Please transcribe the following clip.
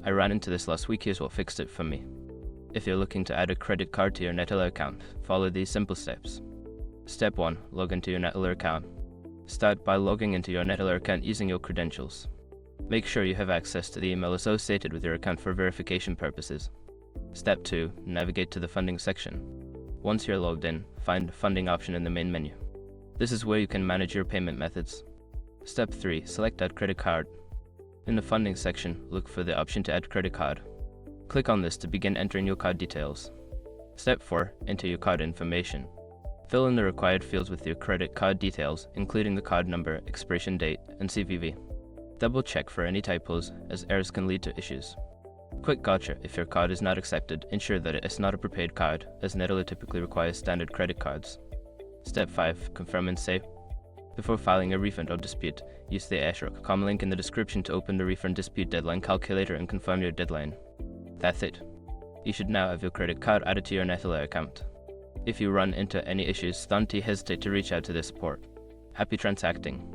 I ran into this last week. Here's what fixed it for me. If you're looking to add a credit card to your Neteller account, follow these simple steps. Step 1. Log into your Neteller account. Start by logging into your Neteller account using your credentials. Make sure you have access to the email associated with your account for verification purposes. Step 2. Navigate to the funding section. Once you're logged in, find the funding option in the main menu. This is where you can manage your payment methods. Step 3. Select Add Credit Card. In the funding section, look for the option to add credit card. Click on this to begin entering your card details. Step 4. Enter your card information. Fill in the required fields with your credit card details, including the card number, expiration date, and CVV. Double check for any typos, as errors can lead to issues. Quick gotcha: if your card is not accepted, ensure that it is not a prepaid card, as Neteller typically requires standard credit cards. Step 5. Confirm and save. Before filing a refund or dispute, use the #com link in the description to open the refund dispute deadline calculator and confirm your deadline. That's it. You should now have your credit card added to your Neteller account. If you run into any issues, don't hesitate to reach out to their support. Happy transacting!